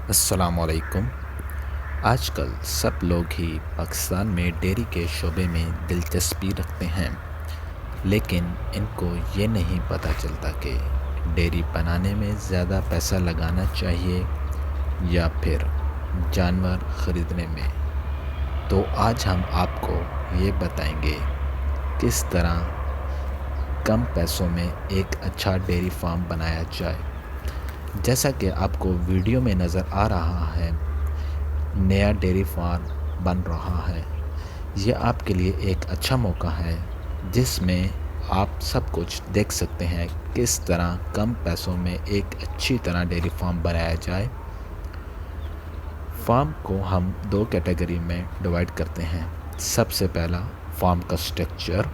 السلام علیکم۔ آج کل سب لوگ ہی پاکستان میں ڈیری کے شعبے میں دلچسپی رکھتے ہیں، لیکن ان کو یہ نہیں پتہ چلتا کہ ڈیری بنانے میں زیادہ پیسہ لگانا چاہیے یا پھر جانور خریدنے میں۔ تو آج ہم آپ کو یہ بتائیں گے کس طرح کم پیسوں میں ایک اچھا ڈیری فارم بنایا جائے۔ جیسا کہ آپ کو ویڈیو میں نظر آ رہا ہے، نیا ڈیری فارم بن رہا ہے۔ یہ آپ کے لیے ایک اچھا موقع ہے جس میں آپ سب کچھ دیکھ سکتے ہیں کس طرح کم پیسوں میں ایک اچھی طرح ڈیری فارم بنایا جائے۔ فارم کو ہم دو کیٹیگری میں ڈیوائیڈ کرتے ہیں۔ سب سے پہلا فارم کا سٹرکچر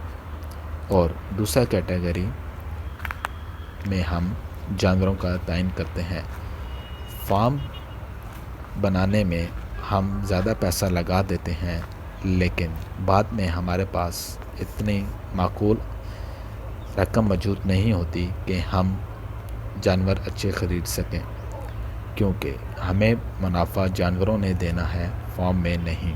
اور دوسرا کیٹیگری میں ہم جانوروں کا تعین کرتے ہیں۔ فارم بنانے میں ہم زیادہ پیسہ لگا دیتے ہیں، لیکن بعد میں ہمارے پاس اتنی معقول رقم موجود نہیں ہوتی کہ ہم جانور اچھے خرید سکیں، کیونکہ ہمیں منافع جانوروں نے دینا ہے، فارم میں نہیں۔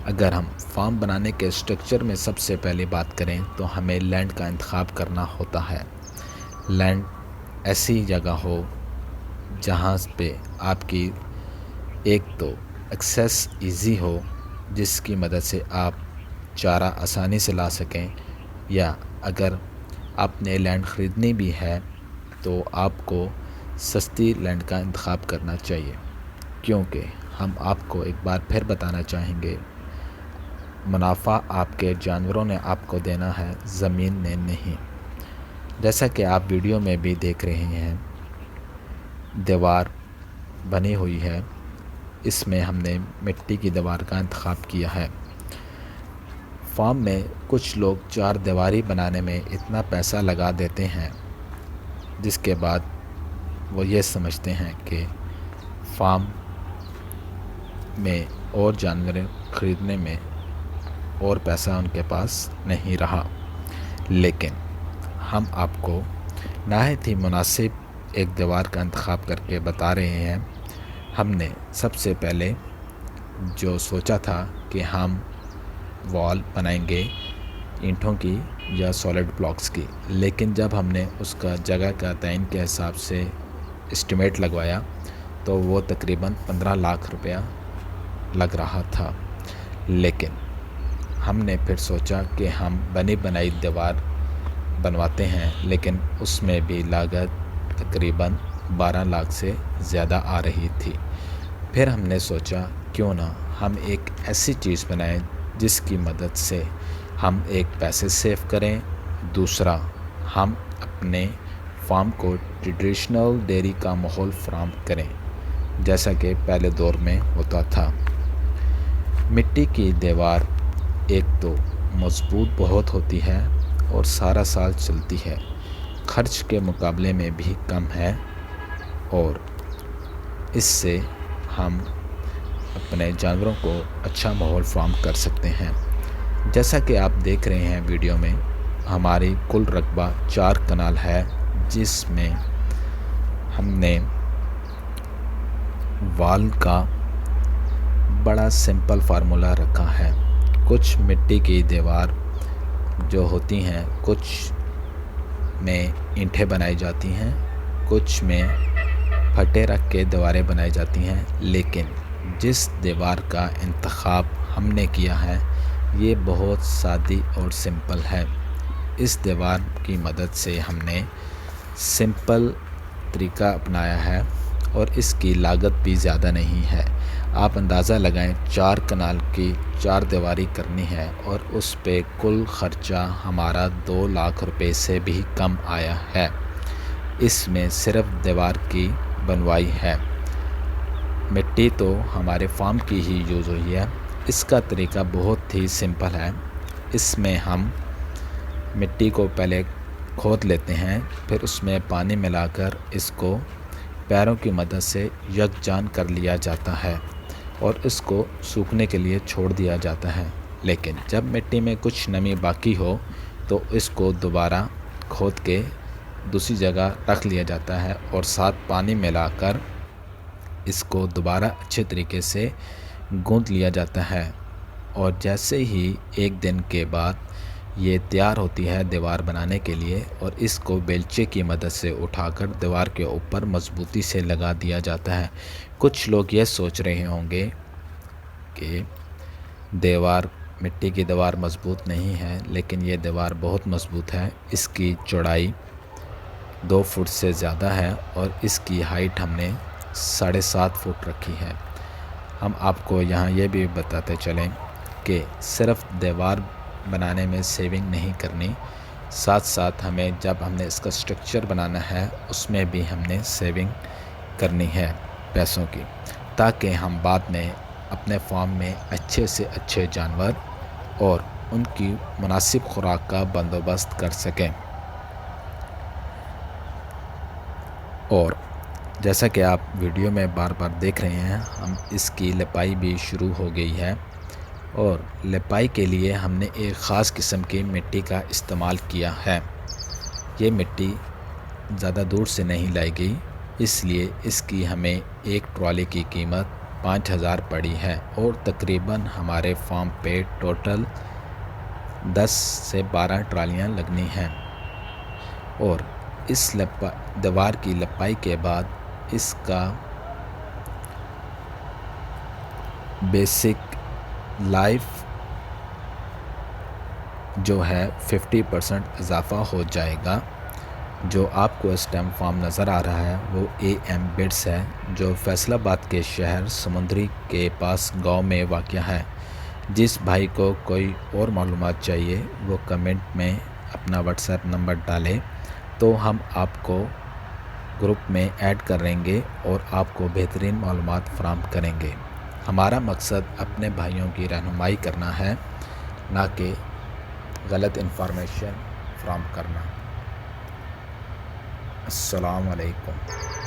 اگر ہم فارم بنانے کے سٹرکچر میں سب سے پہلے بات کریں تو ہمیں لینڈ کا انتخاب کرنا ہوتا ہے۔ لینڈ ایسی جگہ ہو جہاں پہ آپ کی ایک تو ایکسیس ایزی ہو، جس کی مدد سے آپ چارہ آسانی سے لا سکیں، یا اگر آپ نے لینڈ خریدنی بھی ہے تو آپ کو سستی لینڈ کا انتخاب کرنا چاہیے، کیونکہ ہم آپ کو ایک بار پھر بتانا چاہیں گے منافع آپ کے جانوروں نے آپ کو دینا ہے، زمین نے نہیں۔ جیسا کہ آپ ویڈیو میں بھی دیکھ رہے ہیں، دیوار بنی ہوئی ہے، اس میں ہم نے مٹی کی دیوار کا انتخاب کیا ہے۔ فارم میں کچھ لوگ چار دیواری بنانے میں اتنا پیسہ لگا دیتے ہیں، جس کے بعد وہ یہ سمجھتے ہیں کہ فارم میں اور جانور خریدنے میں اور پیسہ ان کے پاس نہیں رہا۔ لیکن ہم آپ کو نہایت ہی مناسب ایک دیوار کا انتخاب کر کے بتا رہے ہیں۔ ہم نے سب سے پہلے جو سوچا تھا کہ ہم وال بنائیں گے اینٹوں کی یا سالڈ بلاکس کی، لیکن جب ہم نے اس کا جگہ کا تعین کے حساب سے اسٹیمیٹ لگوایا تو وہ تقریباً 15 لاکھ روپیہ لگ رہا تھا۔ لیکن ہم نے پھر سوچا کہ ہم بنی بنائی دیوار بنواتے ہیں، لیکن اس میں بھی لاگت تقریباً 12 لاکھ سے زیادہ آ رہی تھی۔ پھر ہم نے سوچا کیوں نہ ہم ایک ایسی چیز بنائیں جس کی مدد سے ہم ایک پیسے سیو کریں، دوسرا ہم اپنے فارم کو ٹریڈیشنل ڈیری کا ماحول فراہم کریں، جیسا کہ پہلے دور میں ہوتا تھا۔ مٹی کی دیوار ایک تو مضبوط بہت ہوتی ہے اور سارا سال چلتی ہے، خرچ کے مقابلے میں بھی کم ہے، اور اس سے ہم اپنے جانوروں کو اچھا ماحول فراہم کر سکتے ہیں۔ جیسا کہ آپ دیکھ رہے ہیں ویڈیو میں، ہماری کل رقبہ 4 کنال ہے، جس میں ہم نے وال کا بڑا سمپل فارمولا رکھا ہے۔ کچھ مٹی کی دیوار جو ہوتی ہیں، کچھ میں اینٹیں بنائی جاتی ہیں، کچھ میں پھٹے رکھ کے دیواریں بنائی جاتی ہیں، لیکن جس دیوار کا انتخاب ہم نے کیا ہے یہ بہت سادی اور سمپل ہے۔ اس دیوار کی مدد سے ہم نے سمپل طریقہ اپنایا ہے اور اس کی لاگت بھی زیادہ نہیں ہے۔ آپ اندازہ لگائیں، 4 کنال کی 4 دیواری کرنی ہے اور اس پہ کل خرچہ ہمارا 2 لاکھ روپے سے بھی کم آیا ہے۔ اس میں صرف دیوار کی بنوائی ہے، مٹی تو ہمارے فارم کی ہی یوز ہوئی ہے۔ اس کا طریقہ بہت ہی سمپل ہے۔ اس میں ہم مٹی کو پہلے کھود لیتے ہیں، پھر اس میں پانی ملا کر اس کو پیروں کی مدد سے یکجان کر لیا جاتا ہے اور اس کو سوکھنے کے لیے چھوڑ دیا جاتا ہے۔ لیکن جب مٹی میں کچھ نمی باقی ہو تو اس کو دوبارہ کھود کے دوسری جگہ رکھ لیا جاتا ہے اور ساتھ پانی ملا کر اس کو دوبارہ اچھے طریقے سے گوندھ لیا جاتا ہے، اور جیسے ہی ایک دن کے بعد یہ تیار ہوتی ہے دیوار بنانے کے لیے، اور اس کو بیلچے کی مدد سے اٹھا کر دیوار کے اوپر مضبوطی سے لگا دیا جاتا ہے۔ کچھ لوگ یہ سوچ رہے ہوں گے کہ دیوار مٹی کی دیوار مضبوط نہیں ہے، لیکن یہ دیوار بہت مضبوط ہے۔ اس کی چوڑائی 2 فٹ سے زیادہ ہے اور اس کی ہائٹ ہم نے 7.5 فٹ رکھی ہے۔ ہم آپ کو یہاں یہ بھی بتاتے چلیں کہ صرف دیوار بنانے میں سیونگ نہیں کرنی، ساتھ ساتھ ہمیں جب ہم نے اس کا سٹرکچر بنانا ہے اس میں بھی ہم نے سیونگ کرنی ہے پیسوں کی، تاکہ ہم بعد میں اپنے فارم میں اچھے سے اچھے جانور اور ان کی مناسب خوراک کا بندوبست کر سکیں۔ اور جیسا کہ آپ ویڈیو میں بار بار دیکھ رہے ہیں، ہم اس کی لپائی بھی شروع ہو گئی ہے، اور لپائی کے لیے ہم نے ایک خاص قسم کی مٹی کا استعمال کیا ہے۔ یہ مٹی زیادہ دور سے نہیں لائی گئی، اس لیے اس کی ہمیں ایک ٹرالی کی قیمت 5,000 پڑی ہے، اور تقریباً ہمارے فارم پہ ٹوٹل 10 سے 12 ٹرالیاں لگنی ہیں۔ اور اس دیوار کی لپائی کے بعد اس کا بیسک لائف جو ہے 50% اضافہ ہو جائے گا۔ جو آپ کو اس ٹائم فارم نظر آ رہا ہے وہ AM بٹس ہے، جو فیصل آباد کے شہر سمندری کے پاس گاؤں میں واقع ہے۔ جس بھائی کو کوئی اور معلومات چاہیے وہ کمنٹ میں اپنا واٹس ایپ نمبر ڈالے، تو ہم آپ کو گروپ میں ایڈ کریں گے اور آپ کو بہترین معلومات فراہم کریں گے۔ ہمارا مقصد اپنے بھائیوں کی رہنمائی کرنا ہے، نہ کہ غلط انفارمیشن فراہم کرنا۔ السلام علیکم۔